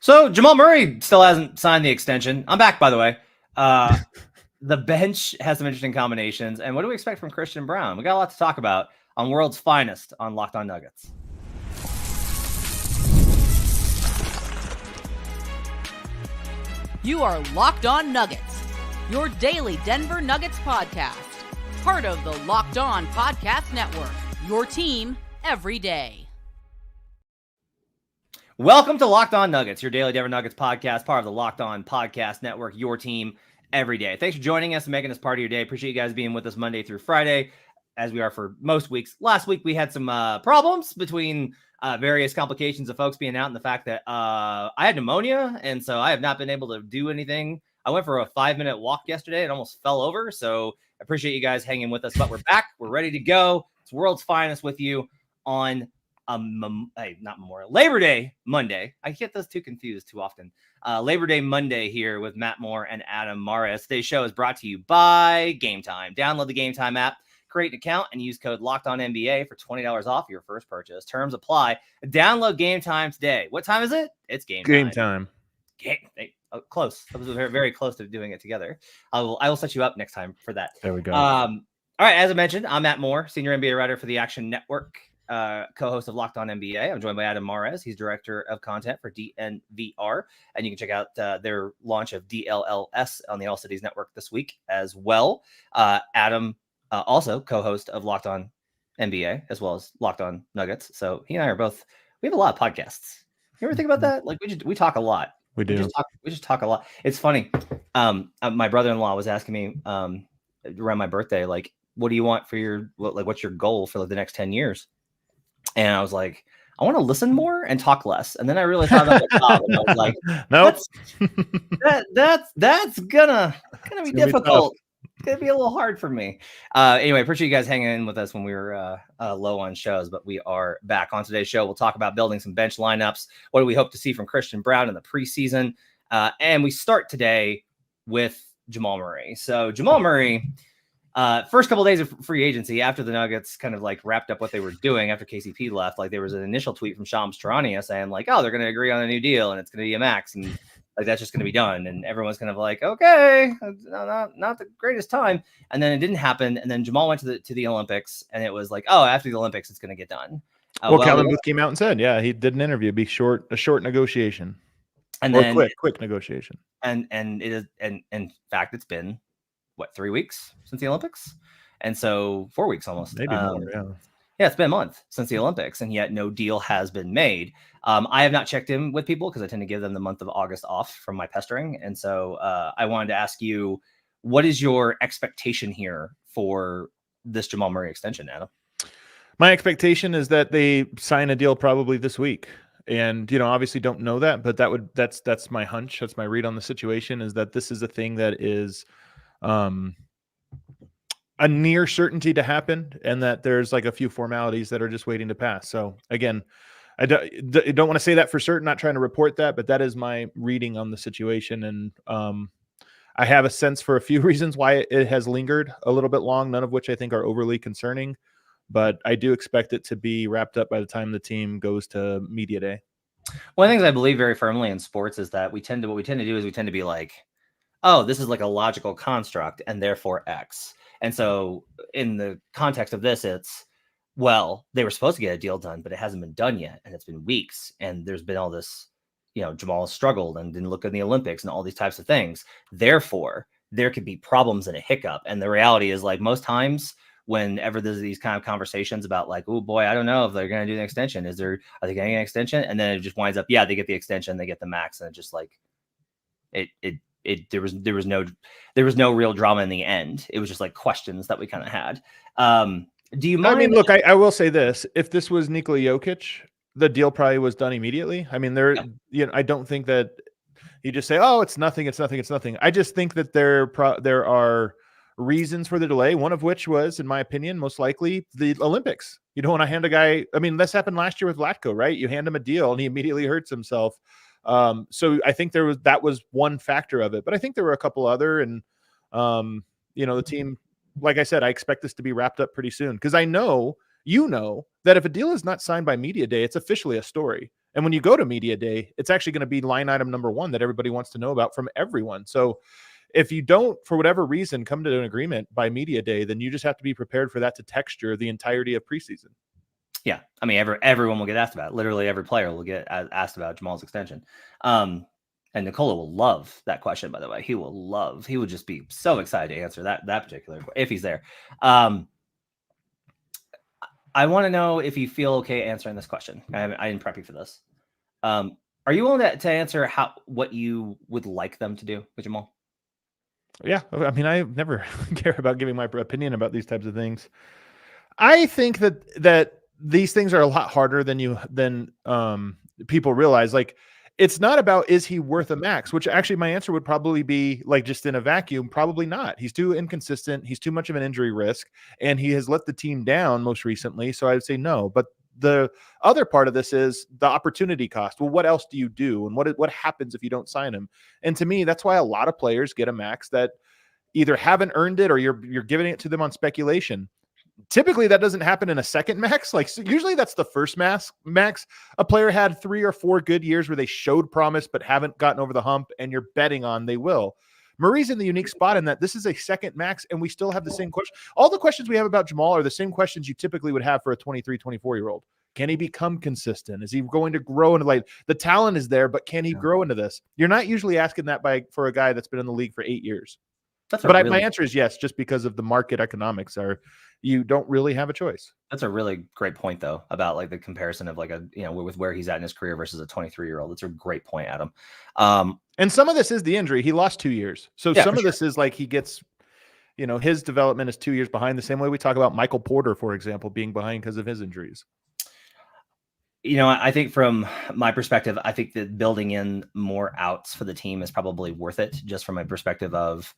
So Jamal Murray still hasn't signed the extension. I'm back, by the way. The bench has some interesting combinations. And what do we expect from Christian Braun? We got a lot to talk about on World's Finest on Locked On Nuggets. You are Locked On Nuggets, your daily Denver Nuggets podcast. Part of the Locked On Podcast Network, your team every day. Welcome to Locked On Nuggets, your daily Denver Nuggets podcast, part of the Locked On Podcast Network, your team every day. Thanks for joining us and making us part of your day. Appreciate you guys being with us Monday through Friday, as we are for most weeks. Last week, we had some problems between various complications of folks being out and the fact that I had pneumonia, and so I have not been able to do anything. I went for a 5-minute walk yesterday and almost fell over, so I appreciate you guys hanging with us, but we're back. We're ready to go. It's World's Finest with you on Labor Day Monday. I get those two confused too often. Labor Day Monday here with Matt Moore and Adam Mares. Today's show is brought to you by Game Time. Download the Game Time app, create an account, and use code LOCKEDONNBA for $20 off your first purchase. Terms apply. Download Game Time today. What time is it? It's game time. Close. I was very, very close to doing it together. I will set you up next time for that. There we go. All right. As I mentioned, I'm Matt Moore, senior NBA writer for the Action Network, co-host of Locked On NBA. I'm joined by Adam Mares. He's director of content for DNVR, and you can check out their launch of DLLS on the All Cities Network this week as well. Adam, also co-host of Locked On NBA, as well as Locked On Nuggets. So he and I are both. We have a lot of podcasts. You ever think about that? Like we talk a lot. We do. We just talk a lot. It's funny. My brother-in-law was asking me around my birthday, like, what do you want for what's your goal for the next 10 years? And I was like, I want to listen more and talk less. And then I really thought about my job, and I was like, nope. that's gonna be difficult. It's gonna be a little hard for me. Anyway, appreciate you guys hanging in with us when we were low on shows, but we are back. On today's show, we'll talk about building some bench lineups. What do we hope to see from Christian Braun in the preseason? And we start today with Jamal Murray. So Jamal Murray, first couple of days of free agency after the Nuggets kind of like wrapped up what they were doing after KCP left, like there was an initial tweet from Shams Charania saying like, oh, they're going to agree on a new deal and it's going to be a max and like that's just going to be done. And everyone's kind of like, okay, not the greatest time. And then it didn't happen. And then Jamal went to the Olympics and it was like, oh, after the Olympics, it's going to get done. Well, Calvin Booth came out and said, yeah, he did an interview, a short negotiation, and then quick negotiation. And it is, and in fact, it's been 3 weeks since the Olympics, and so 4 weeks almost, maybe more. Yeah, it's been a month since the Olympics, and yet no deal has been made. I have not checked in with people because I tend to give them the month of August off from my pestering, and so I wanted to ask you, what is your expectation here for this Jamal Murray extension, Adam? My expectation is that they sign a deal probably this week. And, obviously don't know that, but that's my hunch. That's my read on the situation, is that this is a thing that is a near certainty to happen, and that there's like a few formalities that are just waiting to pass. So again, I don't want to say that for certain, not trying to report that, but that is my reading on the situation. And I have a sense for a few reasons why it has lingered a little bit long, none of which I think are overly concerning. But I do expect it to be wrapped up by the time the team goes to media day. One of the things I believe very firmly in sports is that we tend to be like, oh, this is like a logical construct and therefore X. And so in the context of this, it's, well, they were supposed to get a deal done, but it hasn't been done yet. And it's been weeks. And there's been all this, Jamal has struggled and didn't look in the Olympics and all these types of things. Therefore, there could be problems and a hiccup. And the reality is, like, most times, whenever there's these kind of conversations about like, oh boy, I don't know if they're going to do an extension. Are they getting an extension? And then it just winds up, yeah, they get the extension, they get the max. And it just like, there was no real drama in the end. It was just like questions that we kind of had. Do you mind? I mean, look, I will say this, if this was Nikola Jokic, the deal probably was done immediately. I mean, I don't think that you just say, oh, it's nothing. I just think that there are reasons for the delay, one of which was, in my opinion, most likely the Olympics. You don't want to hand a guy, I mean, this happened last year with Vlatko, right? You hand him a deal and he immediately hurts himself. So I think that was one factor of it, but I think there were a couple other, and the team, like I said, I expect this to be wrapped up pretty soon, because I know, that if a deal is not signed by media day, it's officially a story. And when you go to media day, it's actually going to be line item number one that everybody wants to know about from everyone. So if you don't, for whatever reason, come to an agreement by media day, then you just have to be prepared for that to texture the entirety of preseason. Yeah. I mean, everyone will get asked about it. Literally every player will get asked about Jamal's extension. And Nikola will love that question, by the way. He would just be so excited to answer that particular question if he's there. I want to know if you feel okay answering this question. I didn't prep you for this. Are you willing to answer what you would like them to do with Jamal? Yeah. I mean, I never care about giving my opinion about these types of things. I think that these things are a lot harder than people realize. Like, it's not about, is he worth a max, which actually my answer would probably be, like, just in a vacuum, probably not. He's too inconsistent. He's too much of an injury risk, and he has let the team down most recently. So I would say no. But the other part of this is the opportunity cost. Well, what else do you do? And what happens if you don't sign him? And to me, that's why a lot of players get a max that either haven't earned it or you're giving it to them on speculation. Typically that doesn't happen in a second max. Like, so usually that's the first max. A player had 3 or 4 good years where they showed promise but haven't gotten over the hump, and you're betting on they will. Murray's in the unique spot in that this is a second max, and we still have the same question. All the questions we have about Jamal are the same questions you typically would have for a 23, 24-year-old. Can he become consistent? Is he going to grow into, like, the talent is there, but can he grow into this? You're not usually asking that for a guy that's been in the league for 8 years. My answer is yes, just because of the market economics you don't really have a choice. That's a really great point, though, about, like, the comparison of, like, with where he's at in his career versus a 23-year-old. That's a great point, Adam. And some of this is the injury. He lost 2 years. So some of this is like he gets, his development is 2 years behind, the same way we talk about Michael Porter, for example, being behind because of his injuries. I think from my perspective, I think that building in more outs for the team is probably worth it, just from my perspective of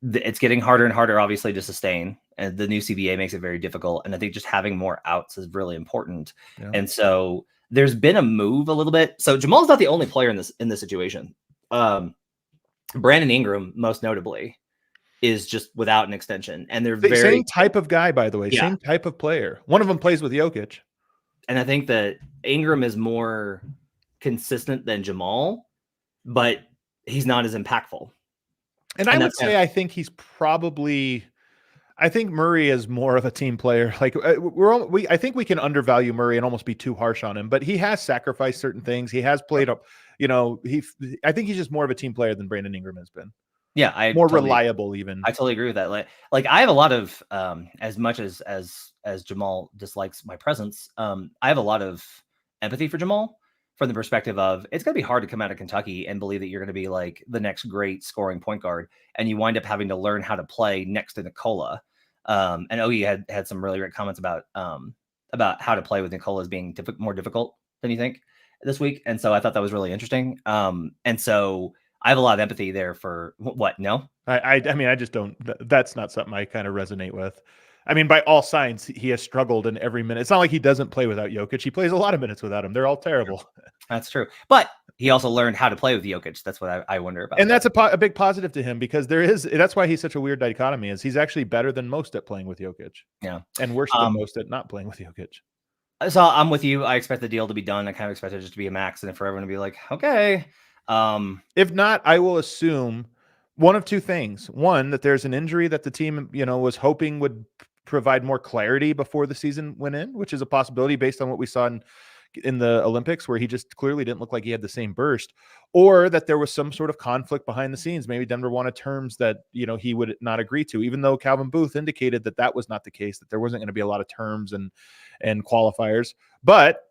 it's getting harder and harder, obviously, to sustain. And the new CBA makes it very difficult. And I think just having more outs is really important. Yeah. And so there's been a move a little bit. So Jamal's not the only player in this situation. Brandon Ingram, most notably, is just without an extension. And they're the same type of guy, by the way, same type of player. One of them plays with Jokic. And I think that Ingram is more consistent than Jamal, but he's not as impactful. And I would say I think Murray is more of a team player. Like, I think we can undervalue Murray and almost be too harsh on him, but he has sacrificed certain things. He has played up, I think he's just more of a team player than Brandon Ingram has been. Yeah, reliable even. I totally agree with that. Like I have a lot of as much as Jamal dislikes my presence, I have a lot of empathy for Jamal from the perspective of it's going to be hard to come out of Kentucky and believe that you're going to be like the next great scoring point guard, and you wind up having to learn how to play next to Nikola. And Ogie had some really great comments about how to play with Nikola as being more difficult than you think this week, and so I thought that was really interesting. And so I have a lot of empathy there for what? No, I mean, I just don't. That's not something I kind of resonate with. I mean, by all signs, he has struggled in every minute. It's not like he doesn't play without Jokic. He plays a lot of minutes without him. They're all terrible. That's true. But he also learned how to play with Jokic. That's what I wonder about. And that's a big positive to him, because that's why he's such a weird dichotomy, is he's actually better than most at playing with Jokic. Yeah. And worse than most at not playing with Jokic. So I'm with you. I expect the deal to be done. I kind of expect it just to be a max, and for everyone to be like, okay. If not, I will assume one of two things. One, that there's an injury that the team, was hoping would provide more clarity before the season went in, which is a possibility based on what we saw in the Olympics, where he just clearly didn't look like he had the same burst, or that there was some sort of conflict behind the scenes. Maybe Denver wanted terms that, he would not agree to, even though Calvin Booth indicated that was not the case, that there wasn't going to be a lot of terms and qualifiers. But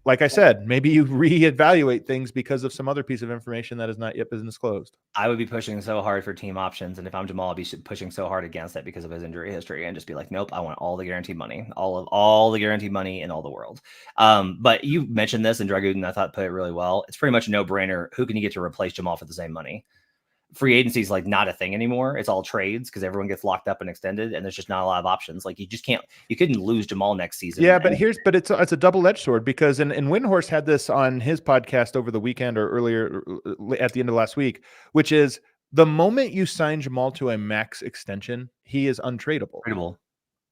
like I said, maybe you reevaluate things because of some other piece of information that has not yet been disclosed. I would be pushing so hard for team options, and if I'm Jamal, I'd be pushing so hard against it because of his injury history, and just be like, nope, I want all the guaranteed money, all the guaranteed money in all the world. But you mentioned this, and Dragoon, I thought, put it really well. It's pretty much a no-brainer. Who can you get to replace Jamal for the same money? Free agency is like not a thing anymore. It's all trades because everyone gets locked up and extended, and there's just not a lot of options. Like, you couldn't lose Jamal next season. Yeah, but it's a double-edged sword, because and Windhorst had this on his podcast over the weekend or earlier at the end of last week, which is the moment you sign Jamal to a max extension, he is untradeable.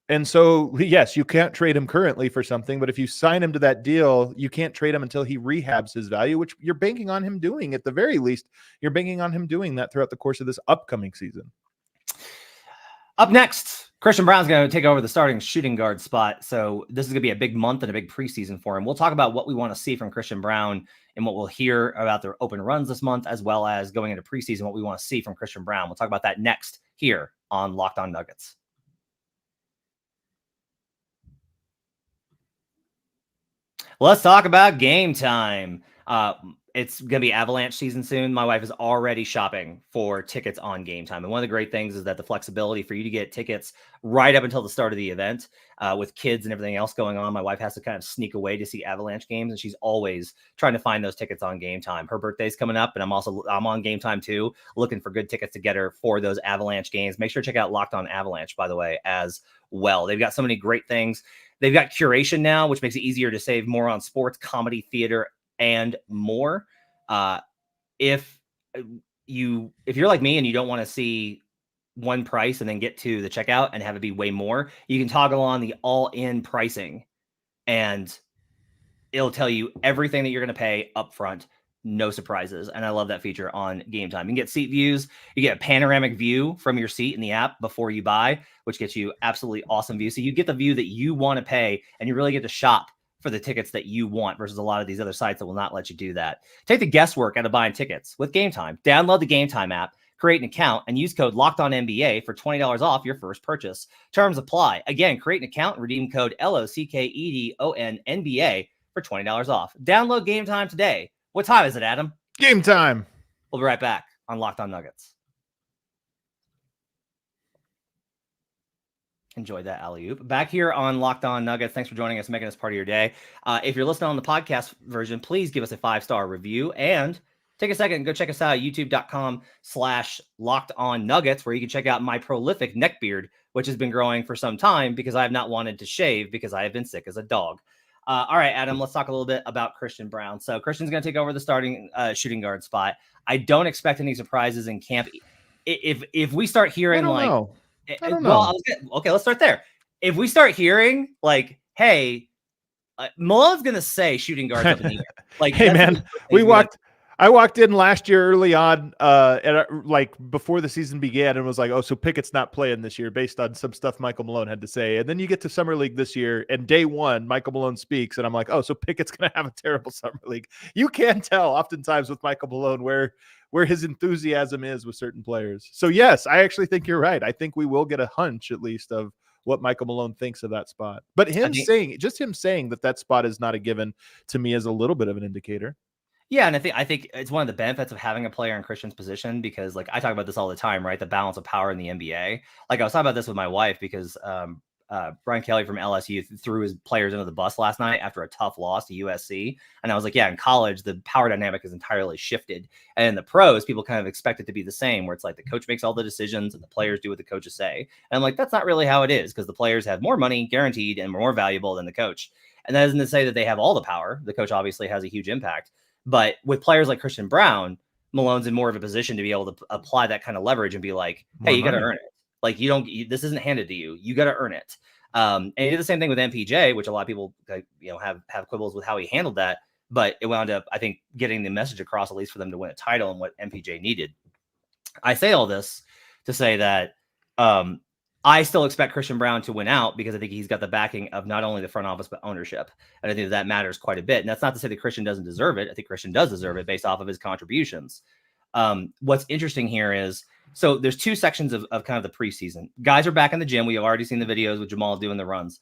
And so, yes, you can't trade him currently for something, but if you sign him to that deal, you can't trade him until he rehabs his value, which you're banking on him doing. At the very least, you're banking on him doing that throughout the course of this upcoming season. Up next, Christian Braun's going to take over the starting shooting guard spot. So this is going to be a big month and a big preseason for him. We'll talk about what we want to see from Christian Braun and what we'll hear about their open runs this month, as well as going into preseason, what we want to see from Christian Braun. We'll talk about that next here on Locked On Nuggets. Let's talk about game time. It's going to be Avalanche season soon. My wife is already shopping for tickets on Game Time. And one of the great things is that the flexibility for you to get tickets right up until the start of the event with kids and everything else going on. My wife has to kind of sneak away to see Avalanche games, and she's always trying to find those tickets on Game Time. Her birthday's coming up, and I'm on Game Time too, looking for good tickets to get her for those Avalanche games. Make sure to check out Locked On Avalanche, by the way, as well. They've got so many great things. They've got curation now, which makes it easier to save more on sports, comedy, theater, and more. If you're like me and you don't want to see one price and then get to the checkout and have it be way more, you can toggle on the all-in pricing and it'll tell you everything that you're going to pay up front. No surprises. And I love that feature on Game Time. You can get seat views. You get a panoramic view from your seat in the app before you buy, which gets you absolutely awesome view. So you get the view that you want to pay, and you really get to shop for the tickets that you want versus a lot of these other sites that will not let you do that. Take the guesswork out of buying tickets with Game Time. Download the Game Time app, create an account, and use code LOCKEDONNBA for $20 off your first purchase. Terms apply. Again, create an account and redeem code LOCKEDONNBA for $20 off. Download Game Time today. What time is it, Adam? Game time. We'll be right back on Locked On Nuggets. Enjoyed that alley-oop. Back here on Locked On Nuggets. Thanks for joining us, making us part of your day. If you're listening on the podcast version, please give us a 5-star review and take a second and go check us out at youtube.com/LockedOnNuggets, where you can check out my prolific neck beard, which has been growing for some time because I have not wanted to shave because I have been sick as a dog. All right, Adam, let's talk a little bit about Christian Braun. So Christian's going to take over the starting shooting guard spot. I don't expect any surprises in camp. If we start hearing I don't know. Well, okay, let's start there. If we start hearing like, hey, Malone's going to say shooting guards up in the air. Like, hey, man, I walked in last year early on, like before the season began, and was like, "Oh, so Pickett's not playing this year," based on some stuff Michael Malone had to say. And then you get to summer league this year, and day one, Michael Malone speaks, and I'm like, "Oh, so Pickett's going to have a terrible summer league." You can tell oftentimes with Michael Malone where his enthusiasm is with certain players. So yes, I actually think you're right. I think we will get a hunch at least of what Michael Malone thinks of that spot. But him saying that spot is not a given to me is a little bit of an indicator. Yeah, and I think it's one of the benefits of having a player in Christian's position, because like I talk about this all the time, right? The balance of power in the NBA. Like I was talking about this with my wife because Brian Kelly from LSU threw his players into the bus last night after a tough loss to USC. And I was like, yeah, in college, the power dynamic is entirely shifted. And in the pros, people kind of expect it to be the same, where it's like the coach makes all the decisions and the players do what the coaches say. And I'm like, that's not really how it is, because the players have more money guaranteed and more valuable than the coach. And that isn't to say that they have all the power. The coach obviously has a huge impact. But with players like Christian Braun, Malone's in more of a position to be able to apply that kind of leverage and be like, hey, you got to earn it. Like this isn't handed to you. You got to earn it. And he did the same thing with MPJ, which a lot of people have quibbles with how he handled that. But it wound up, I think, getting the message across, at least for them to win a title, and what MPJ needed. I say all this to say that I still expect Christian Braun to win out, because I think he's got the backing of not only the front office, but ownership. And I think that matters quite a bit. And that's not to say that Christian doesn't deserve it. I think Christian does deserve it based off of his contributions. What's interesting here is, so there's two sections of kind of the preseason. Guys are back in the gym. We've already seen the videos with Jamal doing the runs.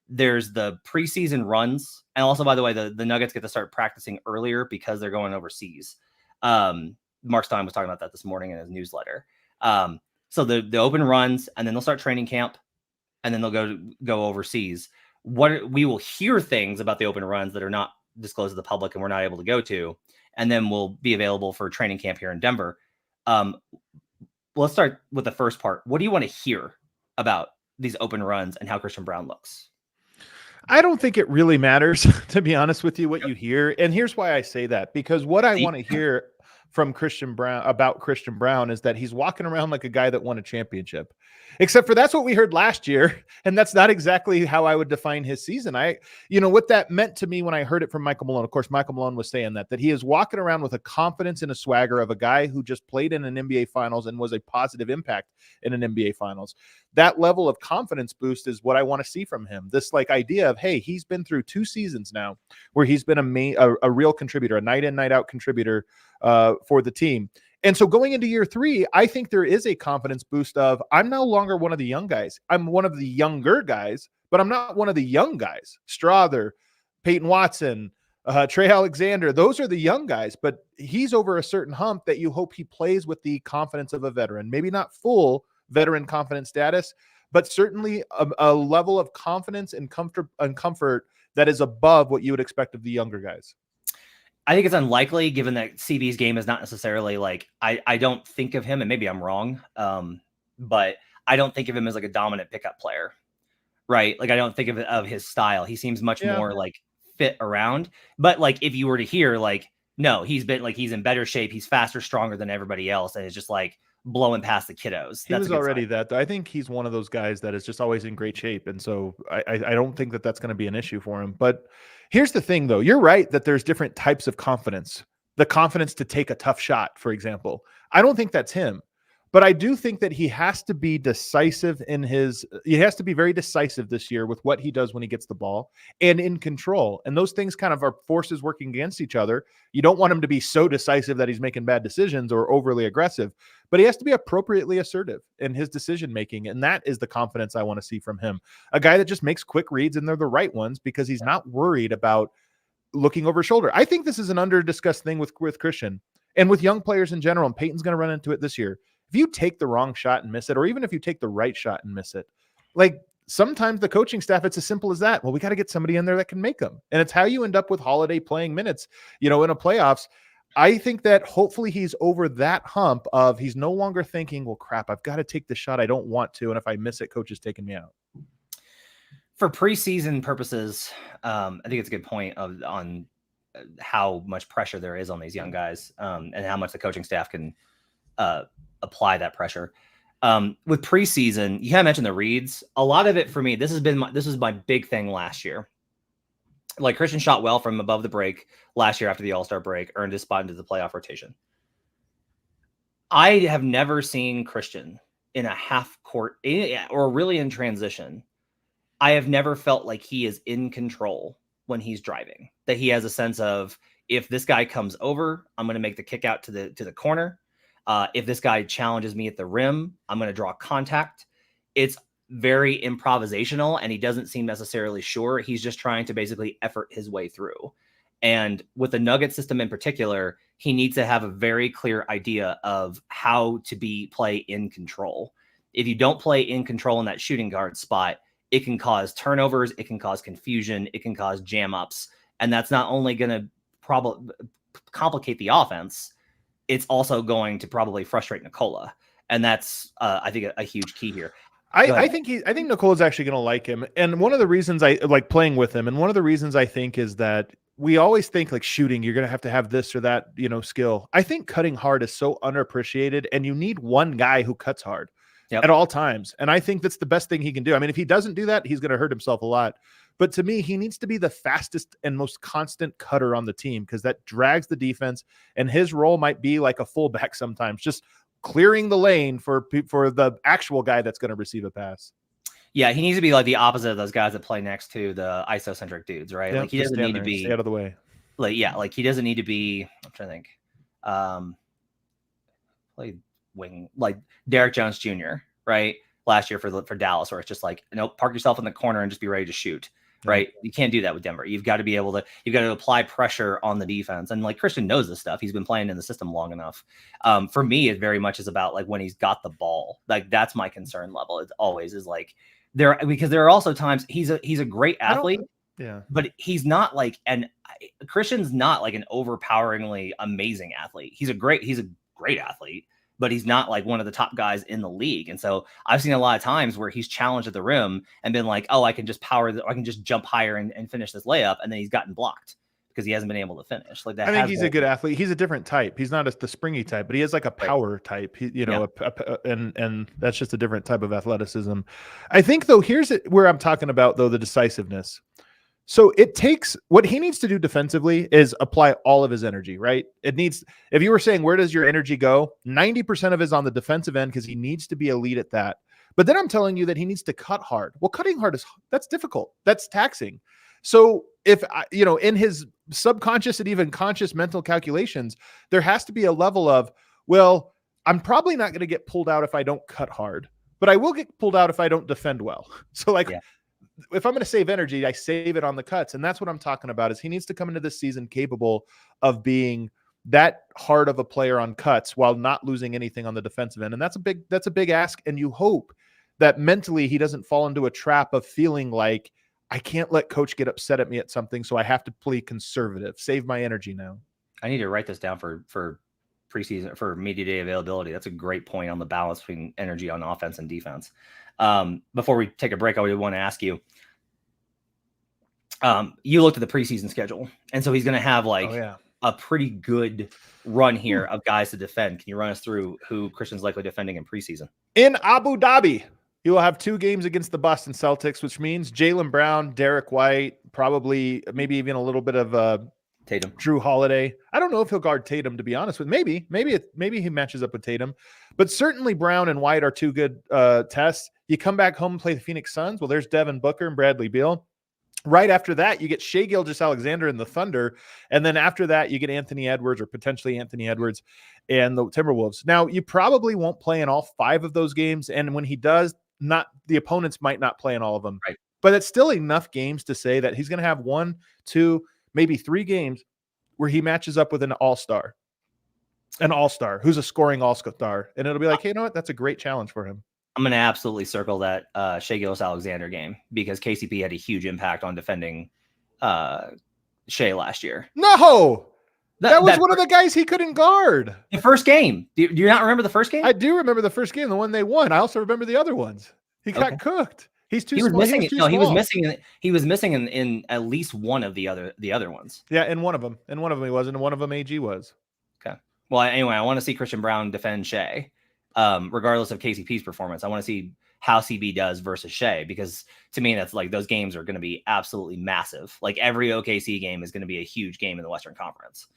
There's the preseason runs. And also, by the way, the Nuggets get to start practicing earlier because they're going overseas. Mark Stein was talking about that this morning in his newsletter. So the open runs, and then they'll start training camp, and then they'll go overseas. We will hear things about the open runs that are not disclosed to the public and we're not able to go to, and then we'll be available for training camp here in Denver. Let's start with the first part. What do you want to hear about these open runs and how Christian Braun looks? I don't think it really matters, to be honest with you, what you hear. And here's why I say that, because what I want to hear from Christian Braun is that he's walking around like a guy that won a championship, except for that's what we heard last year. And that's not exactly how I would define his season. What that meant to me when I heard it from Michael Malone, of course, Michael Malone was saying that he is walking around with a confidence and a swagger of a guy who just played in an NBA finals and was a positive impact in an NBA finals. That level of confidence boost is what I want to see from him. This idea of, hey, he's been through 2 seasons now where he's been a real contributor, a night in, night out contributor for the team. And so going into year 3, I think there is a confidence boost of, I'm no longer one of the young guys. I'm one of the younger guys, but I'm not one of the young guys. Strother, Peyton Watson, Trey Alexander, those are the young guys, but he's over a certain hump that you hope he plays with the confidence of a veteran. Maybe not full veteran confidence status, but certainly a level of confidence and comfort that is above what you would expect of the younger guys. I think it's unlikely, given that CB's game is not necessarily I don't think of him, and maybe I'm wrong, but I don't think of him as a dominant pickup player, right? I don't think of his style. He seems much more fit around. But if you were to hear no, he's in better shape. He's faster, stronger than everybody else, and it's just blowing past the kiddos. He was already that. I think he's one of those guys that is just always in great shape. And so I don't think that that's going to be an issue for him. But here's the thing, though. You're right that there's different types of confidence. The confidence to take a tough shot, for example. I don't think that's him. But I do think that he has to be decisive he has to be very decisive this year with what he does when he gets the ball and in control. And those things kind of are forces working against each other. You don't want him to be so decisive that he's making bad decisions or overly aggressive, but he has to be appropriately assertive in his decision-making. And that is the confidence I want to see from him. A guy that just makes quick reads, and they're the right ones because he's not worried about looking over his shoulder. I think this is an under-discussed thing with Christian and with young players in general. And Peyton's going to run into it this year. If you take the wrong shot and miss it, or even if you take the right shot and miss it, sometimes the coaching staff, it's as simple as that. Well, we got to get somebody in there that can make them. And it's how you end up with Holiday playing minutes, in a playoffs. I think that hopefully he's over that hump of he's no longer thinking, well, crap, I've got to take the shot I don't want to. And if I miss it, coach is taking me out. For preseason purposes, I think it's a good point on how much pressure there is on these young guys, and how much the coaching staff can apply that pressure. With preseason, you kind of mentioned the reads. A lot of it for me, this is my big thing last year. Christian shot well from above the break last year after the All-Star break, earned his spot into the playoff rotation. I have never seen Christian in a half court or really in transition. I have never felt like he is in control when he's driving, that he has a sense of, if this guy comes over, I'm going to make the kick out to the corner. If this guy challenges me at the rim, I'm going to draw contact. It's very improvisational, and he doesn't seem necessarily sure. He's just trying to basically effort his way through. And with the Nugget system in particular, he needs to have a very clear idea of how to play in control. If you don't play in control in that shooting guard spot, it can cause turnovers, it can cause confusion, it can cause jam ups. And that's not only going to complicate the offense, it's also going to probably frustrate Nikola. And that's, I think, a huge key here. I think Nikola's actually going to like him. And one of the reasons I like playing with him, and one of the reasons I think is that we always think shooting, you're going to have this or that, skill. I think cutting hard is so underappreciated, and you need one guy who cuts hard at all times. And I think that's the best thing he can do. I mean, if he doesn't do that, he's going to hurt himself a lot. But to me, he needs to be the fastest and most constant cutter on the team, because that drags the defense, and his role might be like a fullback sometimes, just clearing the lane for the actual guy that's going to receive a pass. Yeah, he needs to be the opposite of those guys that play next to the isocentric dudes, right? Yeah, he doesn't need to be stay out of the way. He doesn't need to be. I'm trying to think. Play wing Derek Jones Jr. Right, last year for Dallas, where it's just nope, park yourself in the corner and just be ready to shoot. Right. You can't do that with Denver. You've got to be able to, apply pressure on the defense. And Christian knows this stuff. He's been playing in the system long enough. For me, it very much is about when he's got the ball. That's my concern level. It always is because there are also times he's a great athlete. Yeah. But he's not Christian's not an overpoweringly amazing athlete. He's a great athlete, but he's not one of the top guys in the league. And so I've seen a lot of times where he's challenged at the rim and been oh, I can just jump higher and finish this layup. And then he's gotten blocked because he hasn't been able to finish. Like that. I think he's a good athlete. He's a different type. He's not the springy type, but he has like a power type. He, and that's just a different type of athleticism. I think though, here's where I'm talking about though the decisiveness. So it takes what he needs to do defensively is apply all of his energy, right? It needs, if you were saying, where does your energy go? 90% of it is on the defensive end because he needs to be elite at that. But then I'm telling you that he needs to cut hard. Well, cutting hard that's difficult. That's taxing. So if, in his subconscious and even conscious mental calculations, there has to be a level of, well, I'm probably not going to get pulled out if I don't cut hard, but I will get pulled out if I don't defend well. So if I'm going to save energy, I save it on the cuts. And that's what I'm talking about is he needs to come into this season capable of being that hard of a player on cuts while not losing anything on the defensive end. And that's a big ask. And you hope that mentally he doesn't fall into a trap of feeling like I can't let coach get upset at me at something. So I have to play conservative, save my energy now. I need to write this down for preseason, for media day availability. That's a great point on the balance between energy on offense and defense. Before we take a break, I would want to ask you, you looked at the preseason schedule, and so he's going to have a pretty good run here of guys to defend. Can you run us through who Christian's likely defending in preseason? In Abu Dhabi, he will have 2 games against the Boston Celtics, which means Jaylen Brown, Derek White, probably maybe even a little bit of Tatum, Drew Holiday. I don't know if he'll guard Tatum, to be honest with. Maybe he matches up with Tatum, but certainly Brown and White are 2 good tests. You come back home and play the Phoenix Suns. Well, there's Devin Booker and Bradley Beal. Right after that, you get Shai Gilgeous-Alexander and the Thunder. And then after that, you get Anthony Edwards or potentially Anthony Edwards and the Timberwolves. Now, you probably won't play in all 5 of those games. And when he does, the opponents might not play in all of them. Right. But it's still enough games to say that he's going to have 1, 2, maybe 3 games where he matches up with an all-star who's a scoring all-star. And it'll be like, hey, you know what? That's a great challenge for him. I'm going to absolutely circle that Shai Gilgeous-Alexander game because KCP had a huge impact on defending Shai last year. No, that was one of the guys he couldn't guard. The first game. Do you not remember the first game? I do remember the first game, the one they won. I also remember the other ones. He got cooked. He's too small. He was missing in at least one of the other ones. Yeah, in one of them. In one of them he was, and in one of them AG was. Okay. Well, anyway, I want to see Christian Braun defend Shai. Regardless of KCP's performance, I want to see how CB does versus Shai, because to me, that's like those games are going to be absolutely massive. Like every OKC game is going to be a huge game in the Western Conference.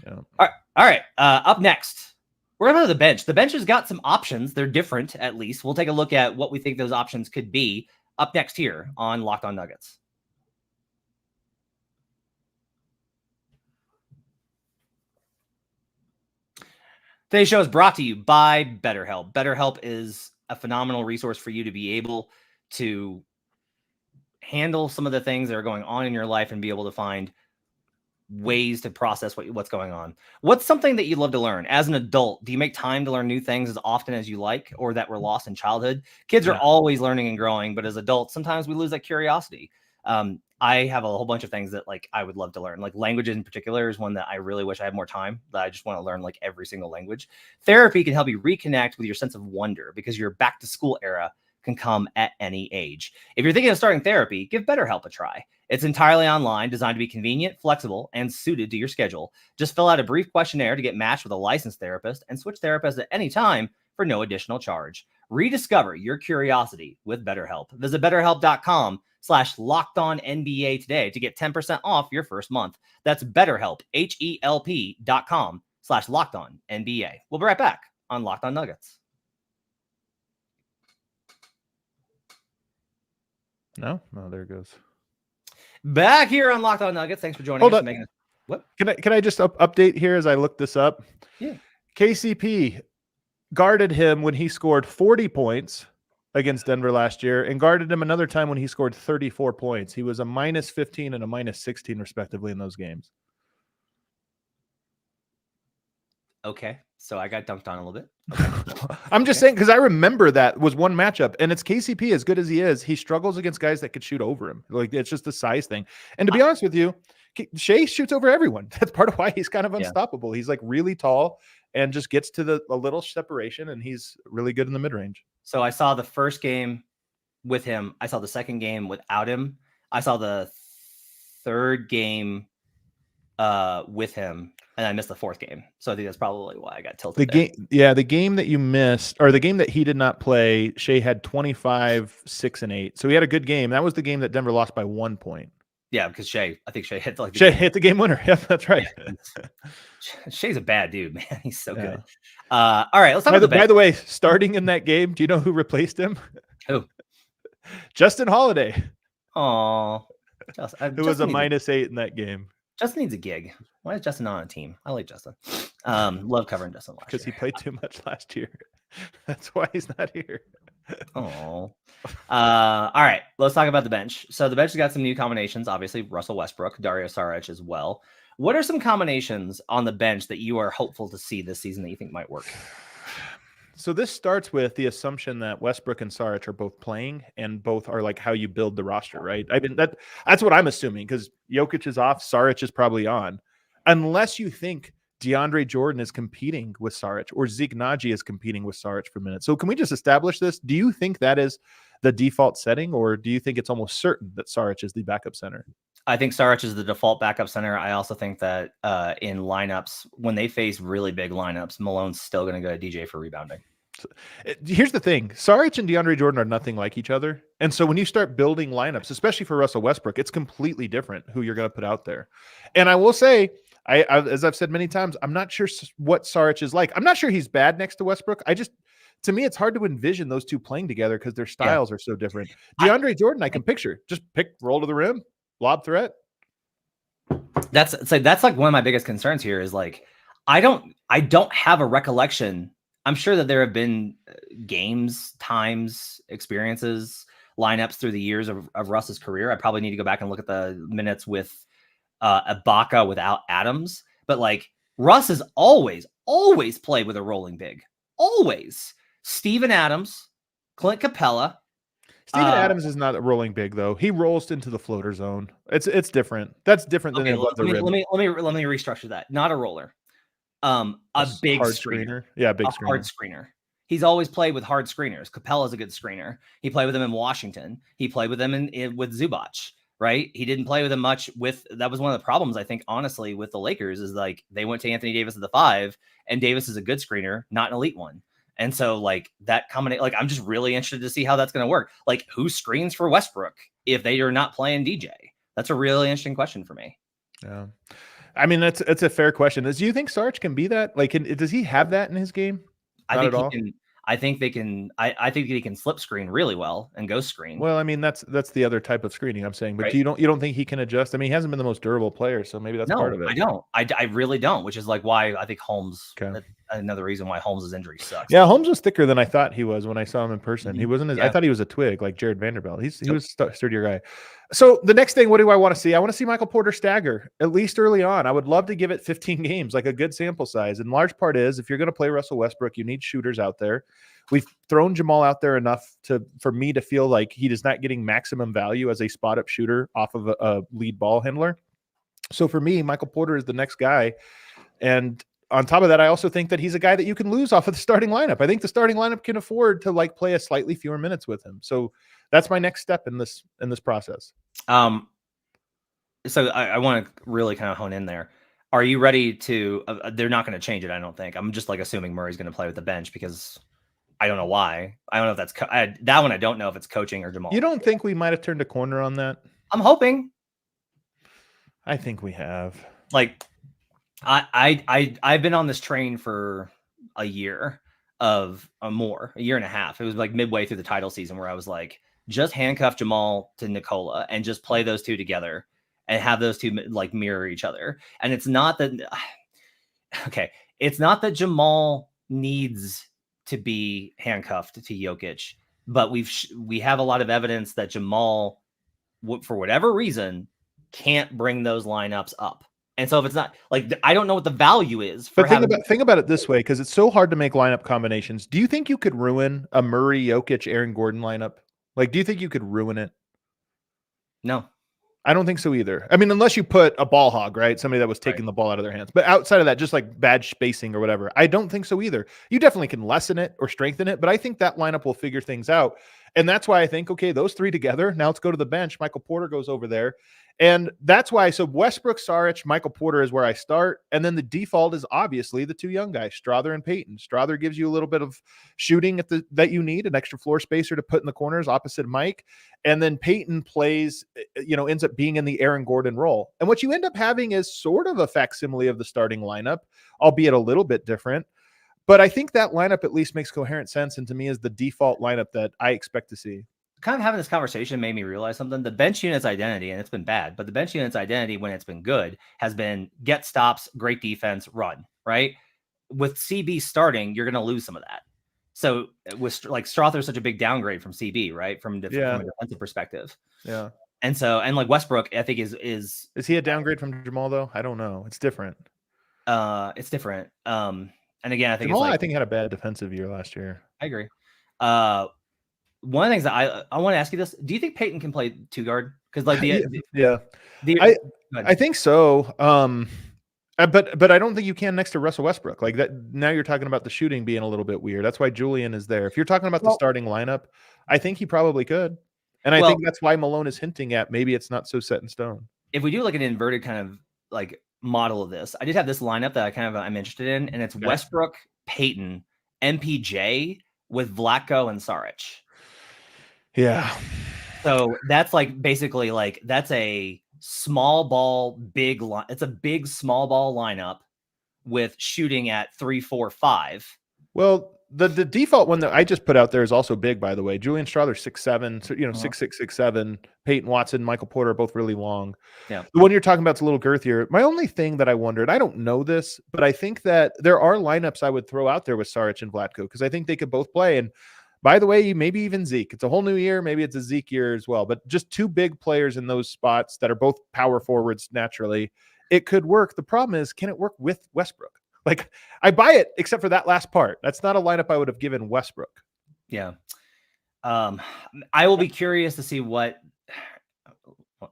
Yeah. All right. Up next, we're going to the bench. The bench has got some options. They're different, at least. We'll take a look at what we think those options could be up next here on Locked On Nuggets. Today's show is brought to you by BetterHelp. BetterHelp is a phenomenal resource for you to be able to handle some of the things that are going on in your life and be able to find ways to process what's going on. What's something that you'd love to learn as an adult? Do you make time to learn new things as often as you like, or that were lost in childhood? Kids are always learning and growing, but as adults, sometimes we lose that curiosity. I have a whole bunch of things that I would love to learn. Like languages in particular is one that I really wish I had more time, that I just want to learn like every single language. Therapy can help you reconnect with your sense of wonder because your back to school era can come at any age. If you're thinking of starting therapy, give BetterHelp a try. It's entirely online, designed to be convenient, flexible, and suited to your schedule. Just fill out a brief questionnaire to get matched with a licensed therapist and switch therapists at any time for no additional charge. Rediscover your curiosity with BetterHelp. Visit BetterHelp.com/LockedOnNBA today to get 10% off your first month. That's BetterHelp, HELP.com/LockedOnNBA. We'll be right back on Locked On Nuggets. No, there it goes. Back here on Locked On Nuggets. Thanks for joining us. What? Can I just update here as I look this up? Yeah. KCP guarded him when he scored 40 points against Denver last year and guarded him another time when he scored 34 points. He was a -15 and a -16 respectively in those games. Okay. So I got dunked on a little bit. Okay. I'm just saying, because I remember that was one matchup, and it's KCP, as good as he is, he struggles against guys that could shoot over him. Like, it's just the size thing. And to be honest with you, Shai shoots over everyone. That's part of why he's kind of unstoppable. He's like really tall and just gets to a little separation, and he's really good in the mid-range. So I saw the first game with him. I saw the second game without him. I saw the third game with him, and I missed the fourth game. So I think that's probably why I got tilted. The game that you missed, or the game that he did not play, Shea had 25, 6, and 8. So he had a good game. That was the game that Denver lost by 1 point. Yeah, because I think Shea hit hit the game winner. Yep, that's right. Yeah, Shea's a bad dude, man. He's so good. All right, let's talk about by the way, starting in that game, do you know who replaced him? Who? Justin Holiday. Oh, it was a -8 in that game. Justin needs a gig. Why is Justin on a team? I like Justin. Love covering Justin last year. Because he played too much last year. That's why he's not here. Oh. All right, let's talk about the bench. So the bench has got some new combinations. Obviously, Russell Westbrook, Dario Saric as well. What are some combinations on the bench that you are hopeful to see this season that you think might work? So this starts with the assumption that Westbrook and Saric are both playing, and both are like how you build the roster, right? I mean, that's what I'm assuming, because Jokic is off, Saric is probably on, unless you think DeAndre Jordan is competing with Saric or Zeke Naji is competing with Saric for minutes. So can we just establish this? Do you think that is the default setting, or do you think it's almost certain that Saric is the backup center? I think Saric is the default backup center. I also think that in lineups, when they face really big lineups, Malone's still going to go to DJ for rebounding. Here's the thing. Saric and DeAndre Jordan are nothing like each other. And so when you start building lineups, especially for Russell Westbrook, it's completely different who you're going to put out there. And I will say, as I've said many times, I'm not sure what Saric is like. I'm not sure he's bad next to Westbrook. To me, it's hard to envision those two playing together because their styles are so different. DeAndre Jordan, I can picture. Just roll to the rim, lob threat. That's like one of my biggest concerns here is like, I don't have a recollection. I'm sure that there have been games, times, experiences, lineups through the years of Russ's career. I probably need to go back and look at the minutes with Ibaka without Adams. But like Russ has always played with a rolling big. Always. Steven Adams, Clint Capella. Steven Adams is not a rolling big though. He rolls into the floater zone. It's different. That's different than let me restructure that. Not a roller. A big screener. Yeah, big screener. Hard screener. He's always played with hard screeners. Capella's a good screener. He played with him in Washington. He played with him with Zubac, right? He didn't play with him much that was one of the problems, I think, honestly, with the Lakers is like they went to Anthony Davis at the 5, and Davis is a good screener, not an elite one. And so like that combination, like I'm just really interested to see how that's going to work. Like who screens for Westbrook if they are not playing DJ? That's a really interesting question for me. Yeah. I mean, that's a fair question. Do you think Saric can be that? Like, does he have that in his game? I think he can. I think they can. I think he can slip screen really well and go screen. Well, I mean, that's the other type of screening I'm saying. But right. you don't think he can adjust? I mean, he hasn't been the most durable player, so maybe that's part of it. I don't. I really don't. Which is like why I think Holmes. Okay. Another reason why Holmes' injury sucks. Yeah, Holmes was thicker than I thought he was when I saw him in person. He wasn't. I thought he was a twig like Jared Vanderbilt. He was a sturdier guy. So the next thing, what do I want to see? I want to see Michael Porter stagger, at least early on. I would love to give it 15 games, like a good sample size. And large part is if you're going to play Russell Westbrook, you need shooters out there. We've thrown Jamal out there enough for me to feel like he is not getting maximum value as a spot-up shooter off of a lead ball handler. So for me, Michael Porter is the next guy. And on top of that, I also think that he's a guy that you can lose off of the starting lineup. I think the starting lineup can afford to like play a slightly fewer minutes with him. So that's my next step in this process. So I want to really kind of hone in there. Are you ready to? They're not going to change it. I don't think. I'm just like assuming Murray's going to play with the bench because I don't know why. I don't know if that's that one. I don't know if it's coaching or Jamal. You don't think we might have turned a corner on that? I'm hoping. I think we have. Like, I've been on this train for a year a year and a half. It was like midway through the title season where I was like, just handcuff Jamal to Nikola and just play those two together and have those two like mirror each other. And it's not that, it's not that Jamal needs to be handcuffed to Jokic, but we have a lot of evidence that Jamal, for whatever reason, can't bring those lineups up. And so if it's not like, I don't know what the value is. But think about it this way, because it's so hard to make lineup combinations. Do you think you could ruin a Murray, Jokic, Aaron Gordon lineup? Like, do you think you could ruin it? No. I don't think so either. I mean, unless you put a ball hog, right? Somebody that was taking the ball out of their hands. But outside of that, just like bad spacing or whatever, I don't think so either. You definitely can lessen it or strengthen it, but I think that lineup will figure things out. And that's why I think, okay, those three together, now let's go to the bench. Michael Porter goes over there. And that's why, so Westbrook, Saric, Michael Porter is where I start. And then the default is obviously the two young guys, Strawther and Payton. Strawther gives you a little bit of shooting that you need, an extra floor spacer to put in the corners opposite Mike. And then Payton plays, ends up being in the Aaron Gordon role. And what you end up having is sort of a facsimile of the starting lineup, albeit a little bit different. But I think that lineup at least makes coherent sense, and to me is the default lineup that I expect to see. Kind of having this conversation made me realize something. The bench unit's identity, and it's been bad, but the bench unit's identity when it's been good has been get stops, great defense, run, right? With CB starting, you're going to lose some of that. So with like Strawther's such a big downgrade from CB, right? From a defensive perspective. Yeah. And so, and like Westbrook, I think is he a downgrade from Jamal though? I don't know. It's different. It's different. And again, I think Jamal, I think had a bad defensive year last year. I agree. One of the things that I want to ask you this: do you think Payton can play two guard? Because like I think so. But I don't think you can next to Russell Westbrook. Like that. Now you're talking about the shooting being a little bit weird. That's why Julian is there. If you're talking about the starting lineup, I think he probably could. And I think that's why Malone is hinting at maybe it's not so set in stone. If we do like an inverted kind of like model of this, I did have this lineup that I'm interested in, and it's Westbrook, Payton, MPJ with Vlatko and Saric. Yeah. So that's like basically like that's a small ball, big line. It's a big small ball lineup with shooting at 3, 4, 5. Well, the default one that I just put out there is also big, by the way. Julian Strawther 6'7", so 6'6", 6'7". Peyton Watson, Michael Porter are both really long. Yeah. The one you're talking about is a little girthier. My only thing that I wondered, I don't know this, but I think that there are lineups I would throw out there with Saric and Vlatko because I think they could both play. And by the way, maybe even Zeke. It's a whole new year. Maybe it's a Zeke year as well. But just two big players in those spots that are both power forwards naturally, it could work. The problem is, can it work with Westbrook? Like, I buy it, except for that last part. That's not a lineup I would have given Westbrook. Yeah. I will be curious to see what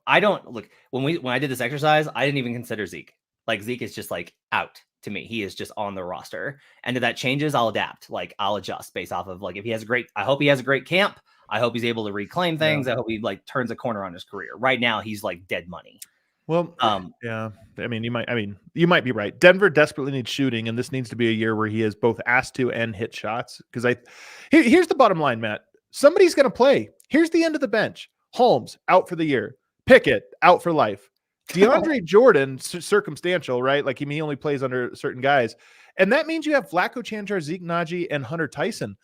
I don't look when I did this exercise, I didn't even consider Zeke. Like Zeke is just like out to me. He is just on the roster. And if that changes, I'll adapt. Like I'll adjust based off of like if he has I hope he has a great camp. I hope he's able to reclaim things. I hope he like turns a corner on his career. Right now, he's like dead money. Well, yeah. I mean, you might be right. Denver desperately needs shooting, and this needs to be a year where he is both asked to and hit shots. Because here's the bottom line, Matt. Somebody's going to play. Here's the end of the bench. Holmes out for the year. Pickett out for life. DeAndre Jordan, circumstantial, right? Like he only plays under certain guys, and that means you have Vlatko Cancar, Zeke Naji, and Hunter Tyson.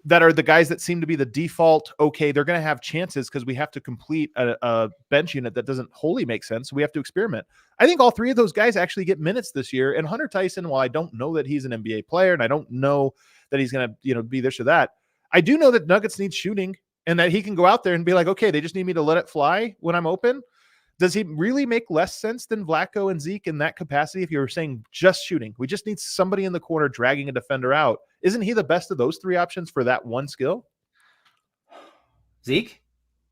That are the guys that seem to be the default. Okay, they're going to have chances because we have to complete a bench unit that doesn't wholly make sense. So we have to experiment. I think all three of those guys actually get minutes this year. And Hunter Tyson, while I don't know that he's an NBA player and I don't know that he's going to be this or that, I do know that Nuggets need shooting and that he can go out there and be like, okay, they just need me to let it fly when I'm open. Does he really make less sense than Vlatko and Zeke in that capacity? If you were saying just shooting, we just need somebody in the corner dragging a defender out. Isn't he the best of those three options for that one skill? Zeke?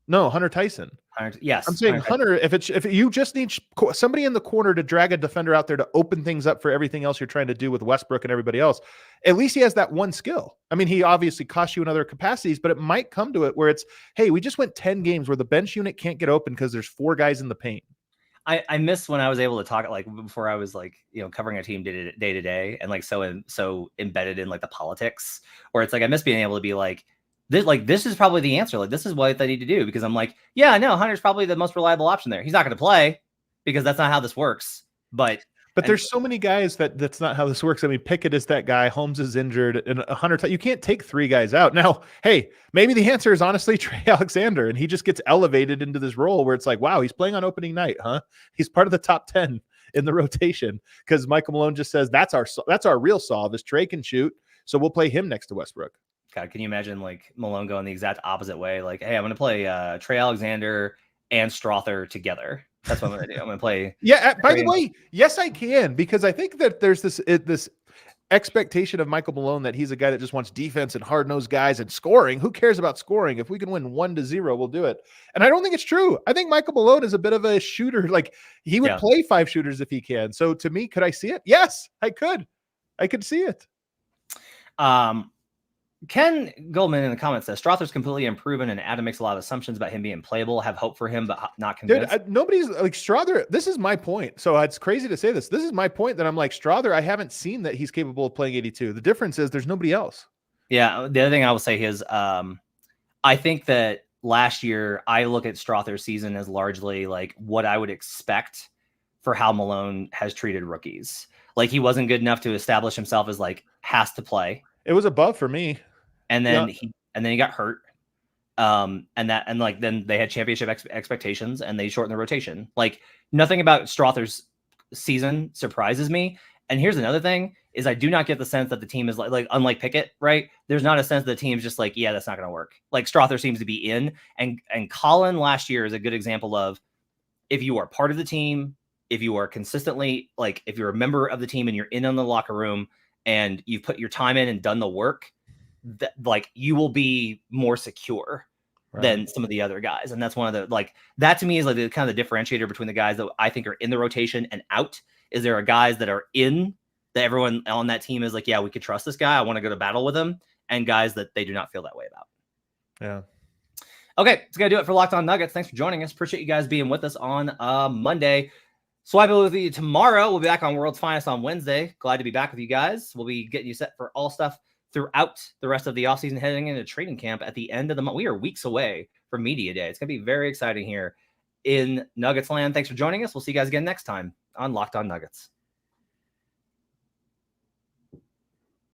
No, Hunter Tyson. Yes. I'm saying Hunter, if you just need somebody in the corner to drag a defender out there to open things up for everything else you're trying to do with Westbrook and everybody else, at least he has that one skill. I mean, he obviously costs you in other capacities, but it might come to it where it's, hey, we just went 10 games where the bench unit can't get open because there's 4 guys in the paint. I miss when I was able to talk like before I was like, covering a team day to day and like so embedded in like the politics where it's like, I miss being able to be like, this is probably the answer. Like, this is what they need to do because I'm like, yeah, no, Hunter's probably the most reliable option there. He's not going to play because that's not how this works. But there's so many guys that's not how this works. I mean, Pickett is that guy. Holmes is injured, and Hunter. You can't take 3 guys out. Now, hey, maybe the answer is honestly Trey Alexander, and he just gets elevated into this role where it's like, wow, he's playing on opening night, huh? He's part of the top 10 in the rotation because Michael Malone just says that's our real solve is Trey can shoot, so we'll play him next to Westbrook. God, can you imagine like Malone going the exact opposite way? Like, hey, I'm going to play Trey Alexander and Strawther together. That's what I'm going to do. I'm going to play. Yeah. By the way, yes, I can, because I think that there's this expectation of Michael Malone that he's a guy that just wants defense and hard-nosed guys and scoring. Who cares about scoring? If we can win 1-0, we'll do it. And I don't think it's true. I think Michael Malone is a bit of a shooter. Like he would play 5 shooters if he can. So to me, could I see it? Yes, I could. I could see it. Ken Goldman in the comments says Strother's completely unproven, and Adam makes a lot of assumptions about him being playable. Have hope for him, but not convinced. Dude, nobody's like Strother. This is my point. So it's crazy to say this. This is my point that I'm like Strother. I haven't seen that he's capable of playing 82. The difference is there's nobody else. Yeah. The other thing I will say is, I think that last year I look at Strother's season as largely like what I would expect for how Malone has treated rookies. Like he wasn't good enough to establish himself as like has to play. It was above for me. And then he got hurt. Then they had championship expectations and they shortened the rotation. Like nothing about Strother's season surprises me. And here's another thing is I do not get the sense that the team is like unlike Pickett, right? There's not a sense that the team's just like, yeah, that's not going to work. Like Strother seems to be in, and Colin last year is a good example of if you are part of the team, if you are consistently like, if you're a member of the team and you're in on the locker room and you've put your time in and done the work, that like you will be more secure than some of the other guys. And that's one of the, like, that to me is like the kind of the differentiator between the guys that I think are in the rotation and out. Is there are guys that are in that everyone on that team is like, yeah, we could trust this guy. I want to go to battle with him. And guys that they do not feel that way about. Yeah. Okay. It's going to do it for Locked On Nuggets. Thanks for joining us. Appreciate you guys being with us on Monday. Swipe with you tomorrow. We'll be back on World's Finest on Wednesday. Glad to be back with you guys. We'll be getting you set for all stuff throughout the rest of the offseason, heading into training camp at the end of the month. We are weeks away from Media Day. It's going to be very exciting here in Nuggets land. Thanks for joining us. We'll see you guys again next time on Locked On Nuggets.